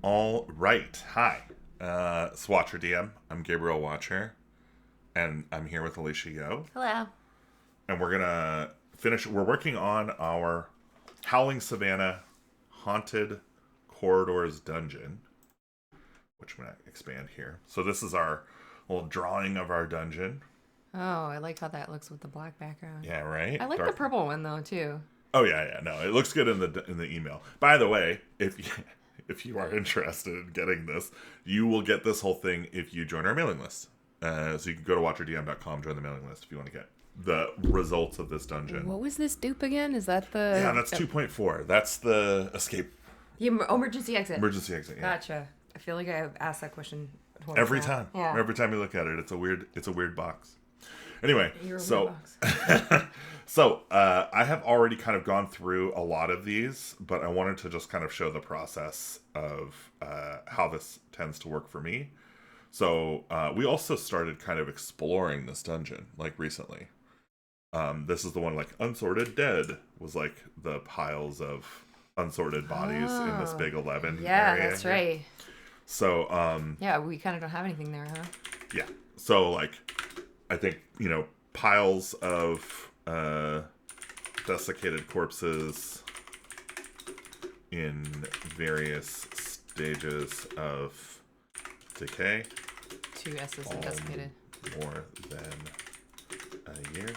All right. Hi. It's Watcher DM. I'm Gabriel Watcher, and I'm here with Alicia Yo. Hello. And we're going to finish. We're working on our Howling Savannah Haunted Corridors dungeon, which I'm going to expand here. So this is our little drawing of our dungeon. Oh, I like how that looks with the black background. Yeah, right? I like the purple one, though, too. Oh, yeah. No, it looks good in the email. By the way, if you are interested in getting this, you will get this whole thing if you join our mailing list. So you can go to watcherdm.com, join the mailing list if you want to get the results of this dungeon. What was this dupe again? Is that the... Yeah, that's 2.4. That's the escape. The emergency exit. Emergency exit, yeah. Gotcha. I feel like I asked that question twice Every now. time. Yeah. Every time you look at it, it's a weird box. Anyway, You're a so... weird box. So, I have already kind of gone through a lot of these, but I wanted to just kind of show the process of how this tends to work for me. So, we also started kind of exploring this dungeon, like, recently. This is the one, like, Unsorted Dead was, like, the piles of unsorted bodies in this big 11 Yeah, area that's here. right. So, Yeah, we kind of don't have anything there, huh? yeah. So, like, I think, piles of... desiccated corpses in various stages of decay. 2 S's and desiccated. More than a year.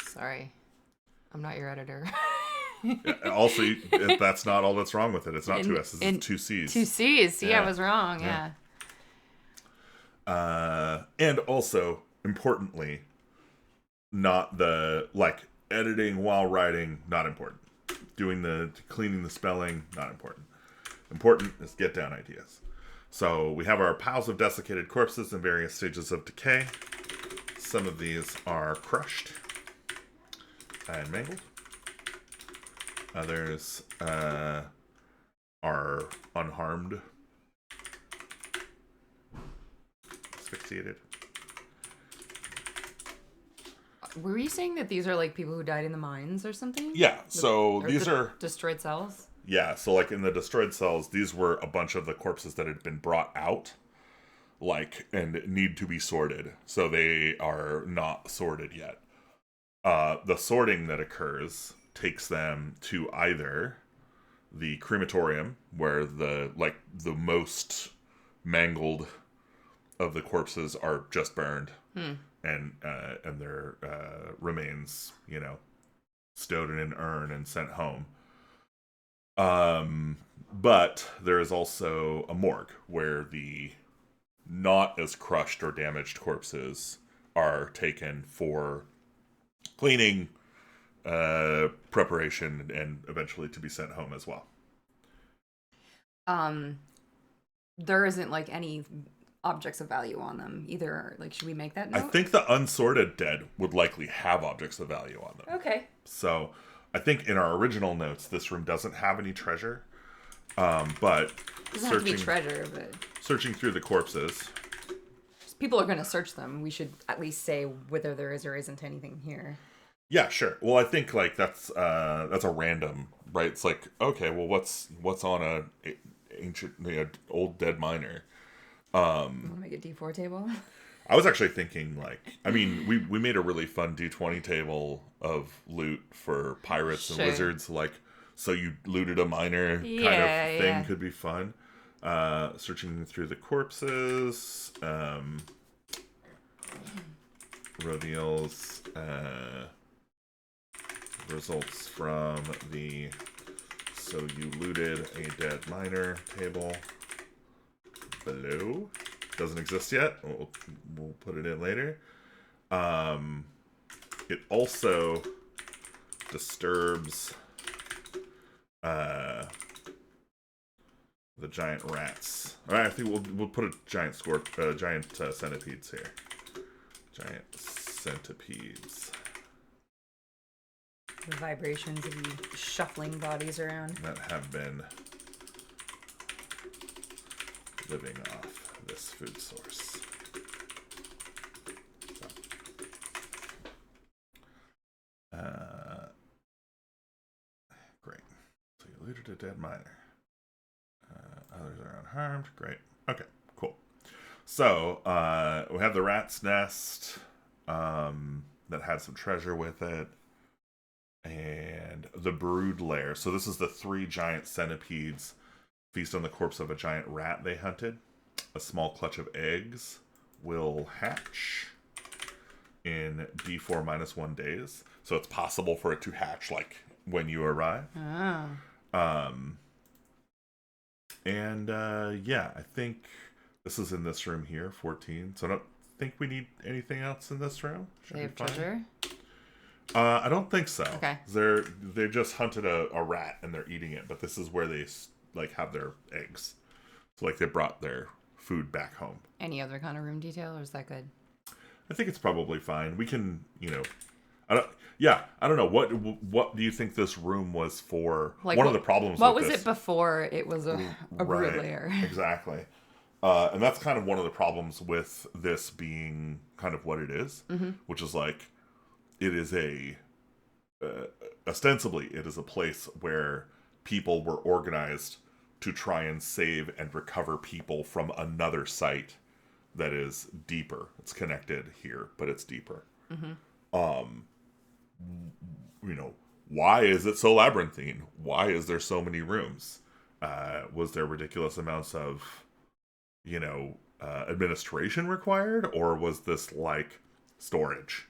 Sorry. I'm not your editor. Also, that's not all that's wrong with it. It's not 2 S's, it's 2 C's. 2 C's. See, Yeah. I was wrong. Yeah. Yeah. And also, importantly, not the, like, editing while writing, not important. Cleaning the spelling, not important. Important is get down ideas. So we have our piles of desiccated corpses in various stages of decay. Some of these are crushed and mangled. Others are unharmed, asphyxiated. Were you saying that these are like people who died in the mines or something? Yeah, so these are... destroyed cells? Yeah, so like in the destroyed cells, these were a bunch of the corpses that had been brought out, like, and need to be sorted. So they are not sorted yet. The sorting that occurs takes them to either the crematorium, where the most mangled of the corpses are just burned. And their remains, stowed in an urn and sent home. But there is also a morgue where the not as crushed or damaged corpses are taken for cleaning, preparation, and eventually to be sent home as well. There isn't like any objects of value on them either. Like, should we make that note? I think the unsorted dead would likely have objects of value on them. Okay. So I think in our original notes, this room doesn't have any treasure. But It doesn't have to be treasure, but searching through the corpses. people are going to search them. We should at least say whether there is or isn't anything here. Yeah, sure. Well, I think like that's a random, right? It's like, okay, well, what's on a ancient, old dead miner? You want to make a D4 table? I was actually thinking, like, I mean, we made a really fun D20 table of loot for pirates and wizards, like, so you looted a miner kind of thing could be fun. Searching through the corpses, reveals results from the so you looted a dead miner table below. Doesn't exist yet. We'll put it in later. It also disturbs the giant rats. All right, I think we'll put a giant centipedes here. Giant centipedes The vibrations of you shuffling bodies around. that have been living off this food source. Great. So you Eluded a dead miner. Others are unharmed. Great. Okay, cool. So, we have the rat's nest that had some treasure with it. And the brood lair. So this is the 3 giant centipedes feast on the corpse of a giant rat they hunted. A small clutch of eggs will hatch in D4 -1 days. So it's possible for it to hatch like when you arrive. Oh. Yeah, I think this is in this room here, 14. So I don't think we need anything else in this room. Should they have treasure? I don't think so. Okay. They just hunted a rat and they're eating it, but this is where they like have their eggs. So like they brought their food back home. Any other kind of room detail, or is that good? I think it's probably fine. We can, I don't know. What do you think this room was for? Like, one of the problems what with was this, it before it was a brood layer? Exactly. And that's kind of one of the problems with this being kind of what it is, which is like, it is ostensibly, it is a place where people were organized to try and save and recover people from another site that is deeper. It's connected here, but it's deeper. Why is it so labyrinthine? Why is there so many rooms? Was there ridiculous amounts of, administration required, or was this like storage,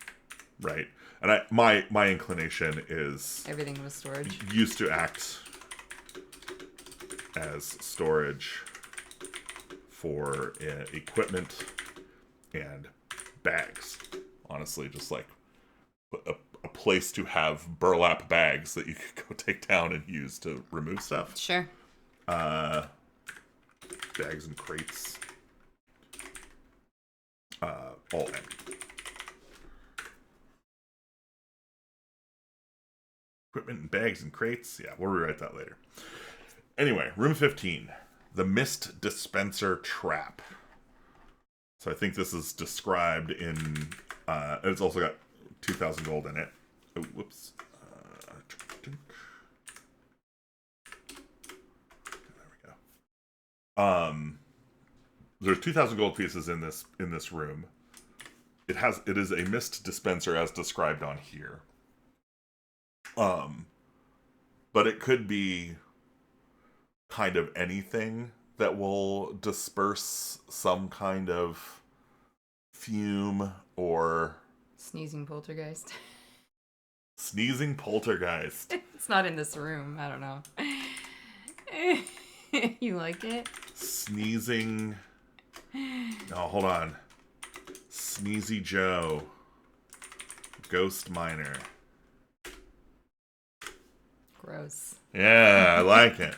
right? And my inclination is Everything was storage. Used to act as storage for equipment and bags. Honestly, just like a place to have burlap bags that you could go take down and use to remove stuff. Sure. Bags and crates. All empty. Equipment and bags and crates. Yeah, we'll rewrite that later. Anyway, room 15. The Mist Dispenser Trap. So I think this is described in... it's also got 2,000 gold in it. Oh, whoops. There we go. There's 2,000 gold pieces in this room. It is a mist dispenser as described on here. But it could be kind of anything that will disperse some kind of fume or... Sneezing poltergeist. Sneezing poltergeist. It's not in this room. I don't know. You like it? Sneezing... Oh, hold on. Sneezy Joe. Ghost Miner. Gross. Yeah, I like it.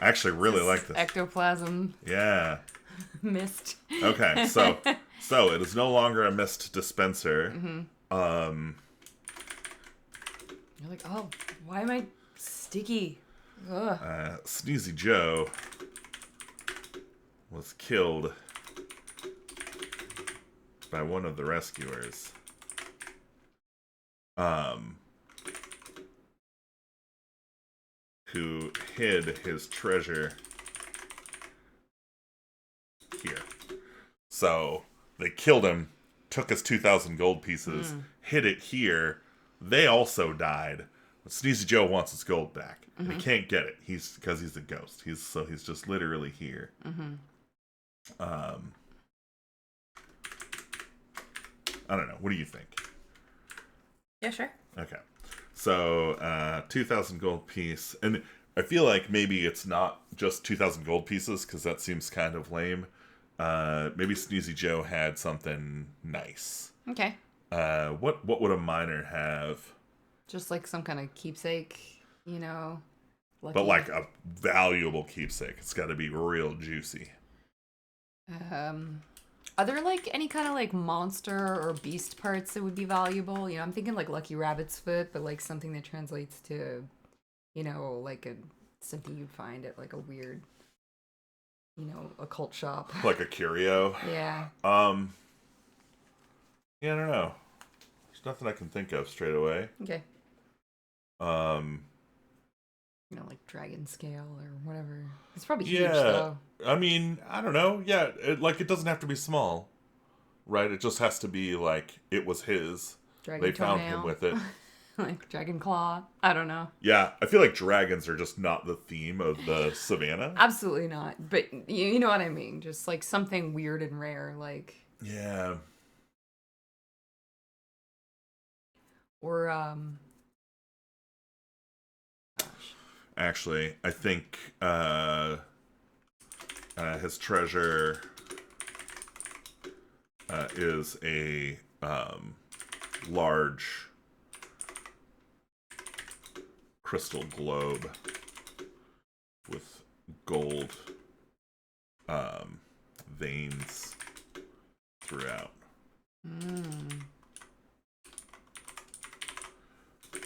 I actually really like this. Ectoplasm. Yeah. Mist. Okay, so it is no longer a mist dispenser. You're like, oh, why am I sticky? Ugh. Sneezy Joe was killed by one of the rescuers. Who hid his treasure here. So they killed him, took his 2,000 gold pieces, hid it here. They also died. But Sneezy Joe wants his gold back. And he can't get it. Because he's a ghost. He's just literally here. I don't know. What do you think? Yeah, sure. Okay. So, 2,000 gold piece. And I feel like maybe it's not just 2,000 gold pieces, because that seems kind of lame. Maybe Sneezy Joe had something nice. Okay. What would a miner have? Just like some kind of keepsake, lucky. But like a valuable keepsake. It's got to be real juicy. Are there like any kind of like monster or beast parts that would be valuable? I'm thinking like Lucky Rabbit's foot, but like something that translates to, like something you'd find at like a weird, occult shop. Like a curio? Yeah. Yeah, I don't know. There's nothing I can think of straight away. Okay. You know, like dragon scale or whatever. It's probably huge Yeah, though. I mean, I don't know. Yeah, it doesn't have to be small, right? It just has to be like it was his. They Dragon found him toenail, with it. like dragon claw. I don't know. Yeah, I feel like dragons are just not the theme of the savannah. Absolutely not. But you know what I mean. Just like something weird and rare, like Yeah. or Actually, I think his treasure is a large crystal globe with gold veins throughout,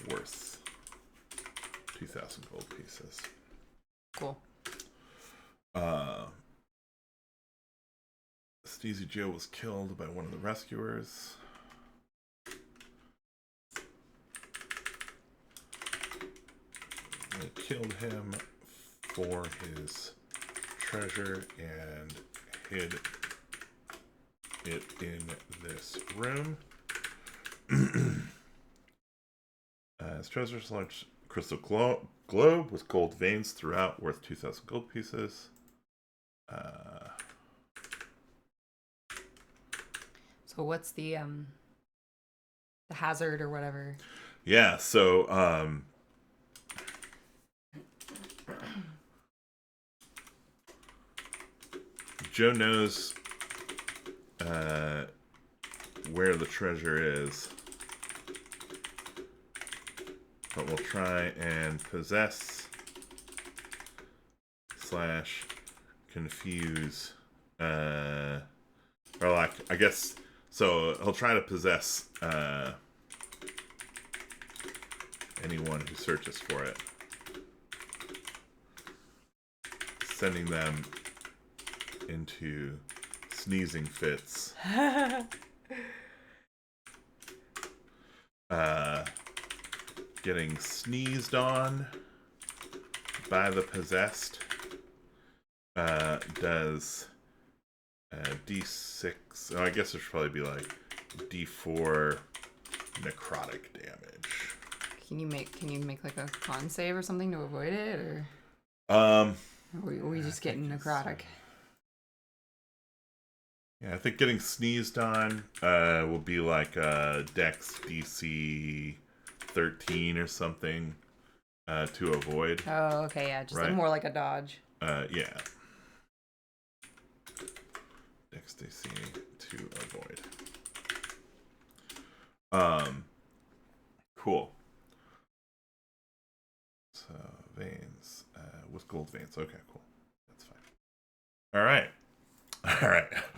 worth 2,000 gold pieces. cool. Steezy Joe was killed by one of the rescuers. They killed him for his treasure and hid it in this room. His treasure is a large crystal globe with gold veins throughout, worth 2,000 gold pieces. So what's the hazard or whatever? Yeah, so Joe knows where the treasure is, but we'll try and possess / confuse or like, I guess, so he'll try to possess anyone who searches for it, sending them into sneezing fits. Getting sneezed on by the possessed does D6. Oh, I guess it should probably be like D4 necrotic damage. Can you make like a con save or something to avoid it, or we just getting necrotic? Yeah, I think getting sneezed on will be like a Dex DC 13 or something to avoid. Oh, okay, yeah, just right? more like a dodge. Yeah. Dex DC to avoid. Cool. So veins with gold veins. Okay, cool. That's fine. All right.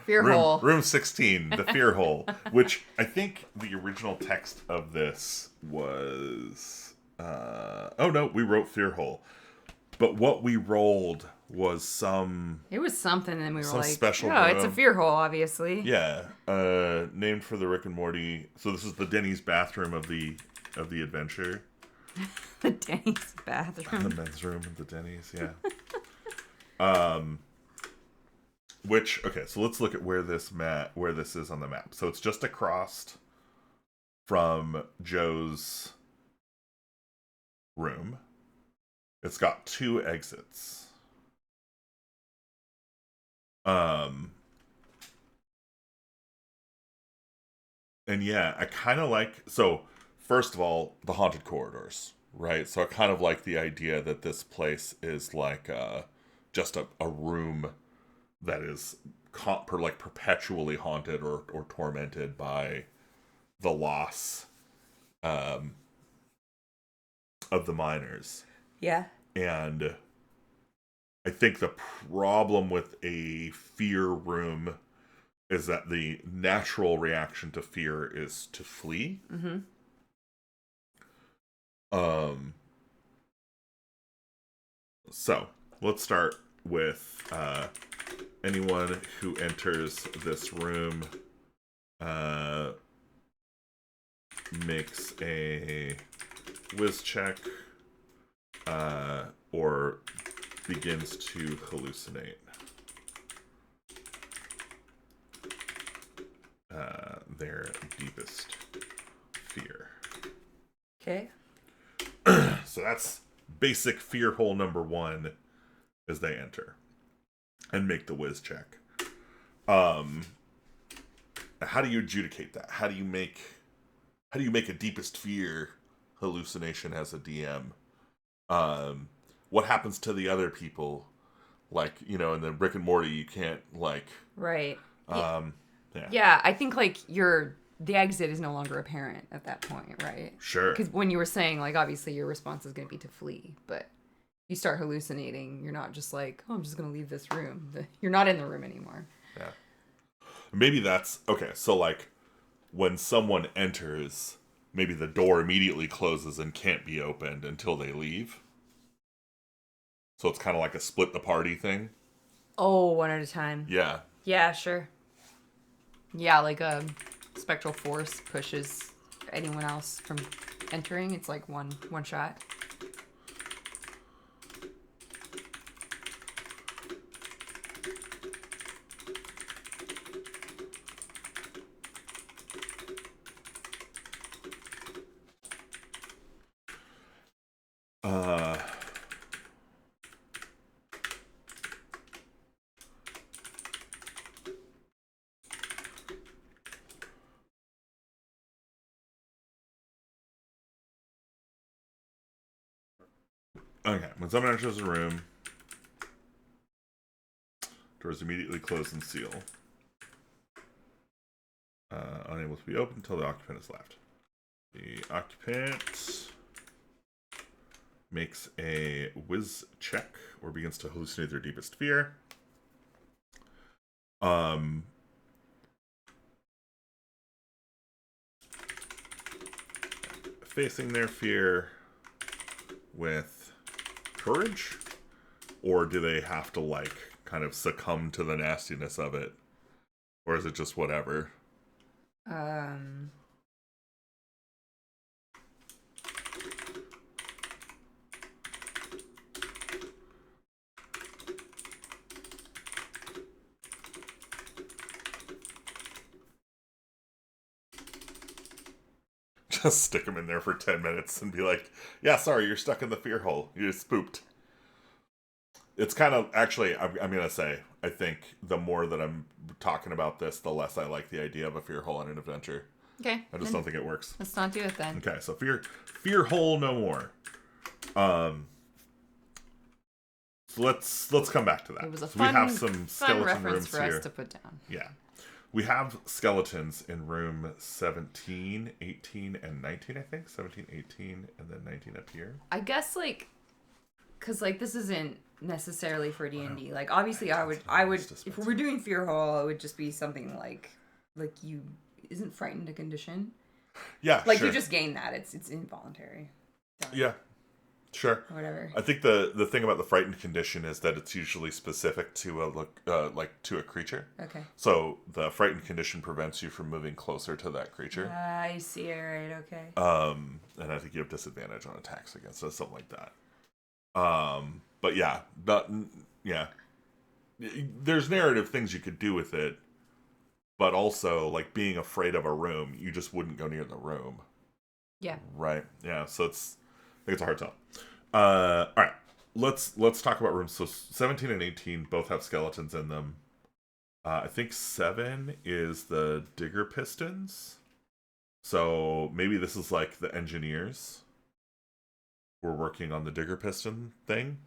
Fear hole. Room 16, the fear hole, which I think the original text of this was oh no, we wrote fear hole. But what we rolled was it was something, and we were like, special oh, it's a fear hole, obviously. Yeah. Named for the Rick and Morty. So this is the Denny's bathroom of the adventure. The Denny's bathroom. The men's room of the Denny's, yeah. Which, okay, so let's look at where this is on the map. So it's just across from Joe's room. It's got 2 exits. And yeah, I kind of like, so first of all, the haunted corridors, right? So I kind of like the idea that this place is like just a room that is perpetually haunted or tormented by the loss of the miners. Yeah. And I think the problem with a fear room is that the natural reaction to fear is to flee. Mm-hmm. So let's start with anyone who enters this room makes a whiz check or begins to hallucinate. Their deepest fear. Okay. So that's basic fear hole number 1 as they enter and make the whiz check. How do you adjudicate that? How do you make a deepest fear hallucination as a DM? What happens to the other people? Like, in the Rick and Morty, you can't Right. Yeah. Yeah, I think the exit is no longer apparent at that point, right? Sure. Because when you were saying obviously your response is going to be to flee, but you start hallucinating, you're not just like, oh, I'm just going to leave this room. You're not in the room anymore. Yeah. Maybe that's okay. So when someone enters, maybe the door immediately closes and can't be opened until they leave. So it's kind of like a split the party thing. Oh, one at a time. Yeah. Yeah, sure. Yeah, like a spectral force pushes anyone else from entering. It's like one shot. Okay. When someone enters a room, doors immediately close and seal. Unable to be opened until the occupant is left. The occupant makes a whiz check or begins to hallucinate their deepest fear. Facing their fear with courage, or do they have to kind of succumb to the nastiness of it, or is it just whatever? Just stick them in there for 10 minutes and be like, yeah, sorry, you're stuck in the fear hole. You're spooked. It's kind of, actually, I'm going to say, I think the more that I'm talking about this, the less I like the idea of a fear hole in an adventure. Okay. I just don't think it works. Let's not do it then. Okay, so fear hole no more. So let's come back to that. It was a so fun, we have some fun skeleton reference rooms for here. us to put down. Yeah. We have skeletons in room 17, 18, and 19, I think. 17, 18, and then 19 up here. I guess, because, this isn't necessarily for D&D. Obviously, I would, if we were doing Fear Hall, it would just be something isn't frightened a condition? Yeah, sure. You just gain that. It's involuntary. Yeah, sure. Or whatever. I think the thing about the frightened condition is that it's usually specific to to a creature. Okay. So the frightened condition prevents you from moving closer to that creature. I see. All right. Okay. And I think you have disadvantage on attacks against it, something like that. But yeah, there's narrative things you could do with it, but also being afraid of a room, you just wouldn't go near the room. Yeah. Right. Yeah. So I think it's a hard tell. All right. Let's talk about rooms. So 17 and 18 both have skeletons in them. I think 7 is the digger pistons. So maybe this is the engineers were working on the digger piston thing.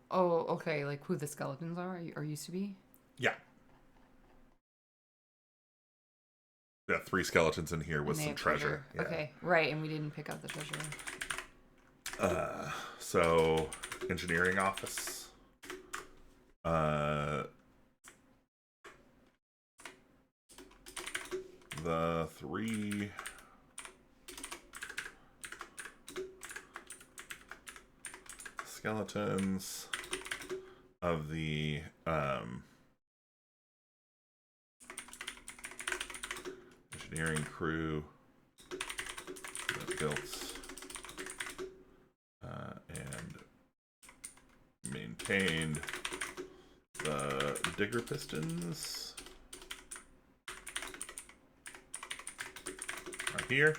Oh, okay. Who the skeletons are or used to be? Yeah. Yeah, 3 skeletons in here with some treasure. Yeah. Okay, right, and we didn't pick up the treasure. So engineering office. The 3 skeletons of the engineering crew that built and contained the digger pistons are here.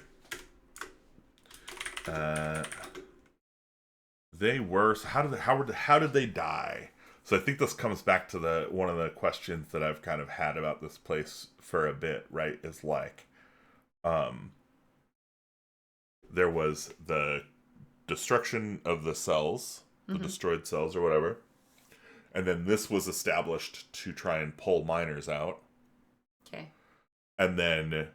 They were. So how did they die? So I think this comes back to one of the questions that I've kind of had about this place for a bit, right? Is like, there was the destruction of the cells, the destroyed cells or whatever, and then this was established to try and pull miners out. Okay. And then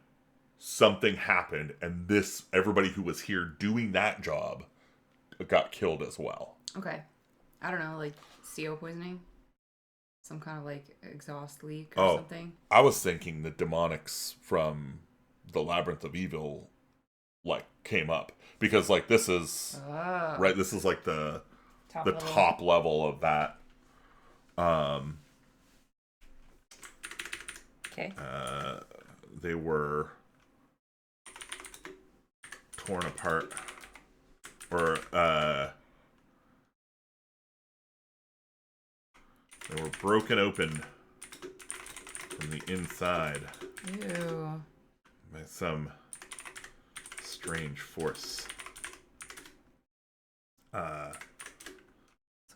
something happened, and everybody who was here doing that job got killed as well. Okay. I don't know, like CO poisoning? Some kind of like exhaust leak or something? I was thinking the demonics from the Labyrinth of Evil like came up. Because like this is right, this is like the top level of that. Okay. They were torn apart, or they were broken open from the inside. Ew. By some strange force. So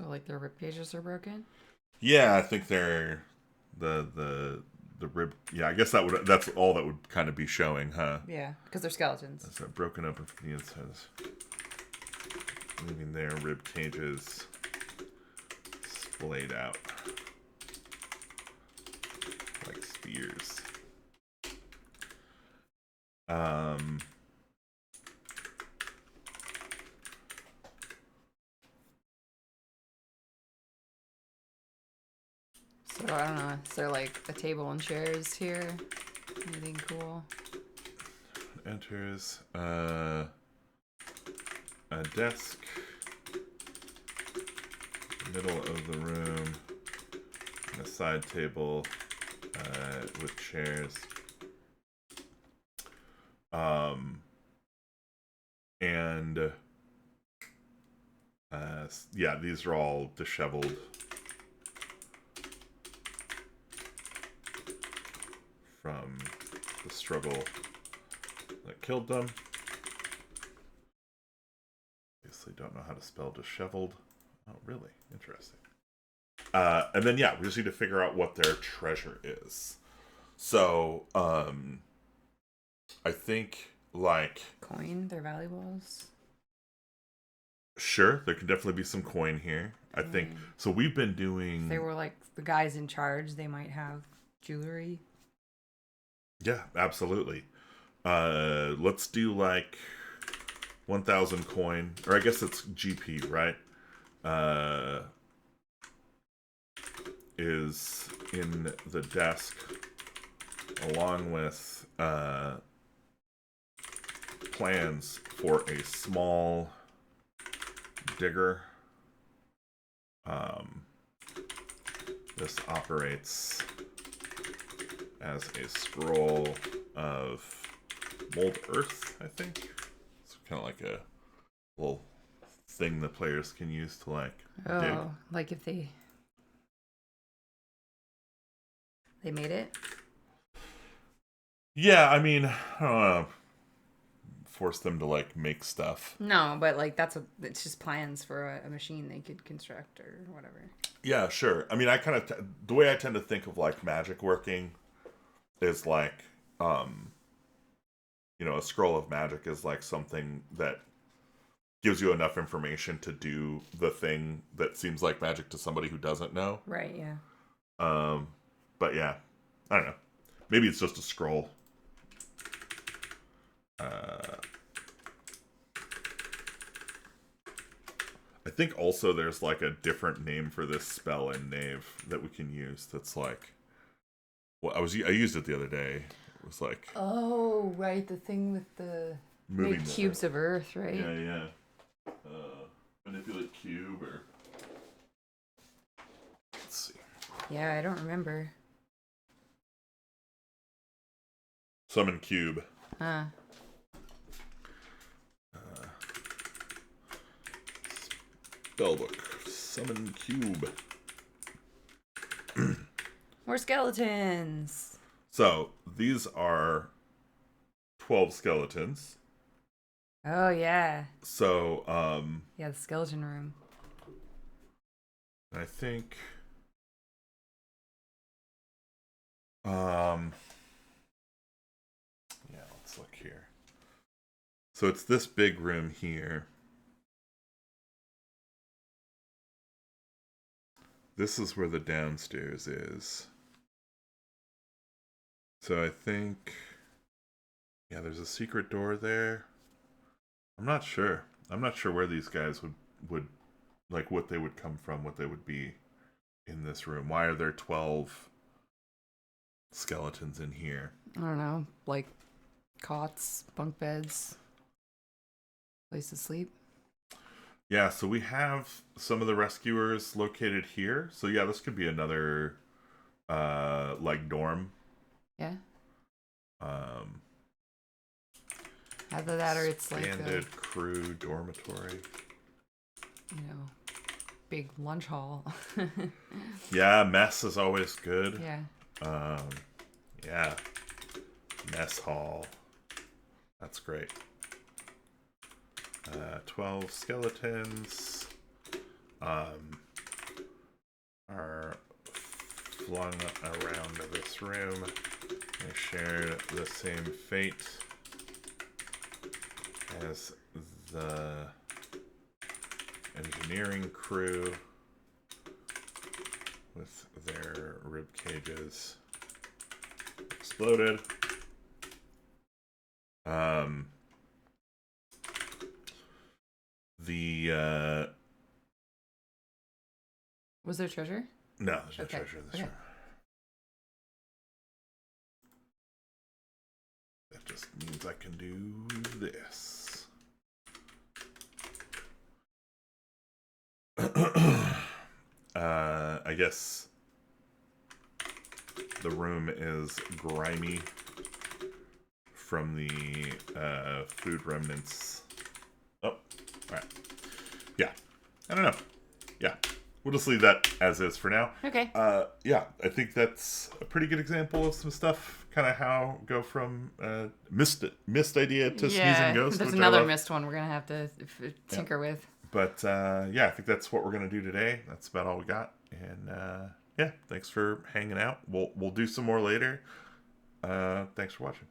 like their rib cages are broken? Yeah, I think they're the rib. Yeah, I guess that's all that would kind of be showing, huh? Yeah, because they're skeletons. So broken open from the inside, leaving their rib cages splayed out like spears. So I don't know. Is there like a table and chairs here? Anything cool? Enters a desk, middle of the room, and a side table with chairs. And yeah, these are all disheveled. From the struggle that killed them. Obviously don't know how to spell disheveled. Oh, really? Interesting. And then, yeah, we just need to figure out what their treasure is. So, I think, like... Coin? Their valuables? Sure, there could definitely be some coin here. I think... So we've been doing... If they were, like, the guys in charge, they might have jewelry. Yeah, absolutely. Let's do like 1,000 coin, or I guess it's GP, right? Is in the desk along with plans for a small digger. This operates as a scroll of mold earth, I think. It's kind of like a little thing the players can use to like dig. Like if they made it? Yeah, I mean, I don't want to force them to like make stuff. No, but like it's just plans for a machine they could construct or whatever. Yeah, sure. I mean, I kind of the way I tend to think of like magic working is like, a scroll of magic is like something that gives you enough information to do the thing that seems like magic to somebody who doesn't know. Right, yeah. But yeah, I don't know. Maybe it's just a scroll. I think also there's like a different name for this spell in Knave that we can use that's like... Well, I used it the other day. It was like... Oh, right, the thing with the moving cubes of earth, right? Yeah. Manipulate cube or... Let's see. Yeah, I don't remember. Summon cube. Spellbook. summon cube. More skeletons. So these are 12 skeletons. Oh yeah. So Yeah, the skeleton room. I think yeah, let's look here. So it's this big room here. This is where the downstairs is. So I think, yeah, there's a secret door there. I'm not sure. I'm not sure where these guys would like what they would come from, what they would be in this room. Why are there 12 skeletons in here? I don't know, like cots, bunk beds, place to sleep. Yeah, so we have some of the rescuers located here. So yeah, this could be another like dorm. Yeah. Either that or it's like expanded crew dormitory. You know, big lunch hall. Yeah, mess is always good. Yeah. Yeah. Mess hall. That's great. 12 skeletons are flung around this room. They share the same fate as the engineering crew with their rib cages exploded. Was there treasure? No, there's no treasure in this room. That just means I can do this. I guess the room is grimy from the food remnants. Oh, all right. Yeah, I don't know. Yeah, we'll just leave that as is for now. Okay. Yeah, I think that's a pretty good example of some stuff. Kind of how go from missed idea to sneezing ghost. There's another missed one we're gonna have to tinker with. But yeah, I think that's what we're gonna do today. That's about all we got. And yeah, thanks for hanging out. We'll do some more later. Thanks for watching.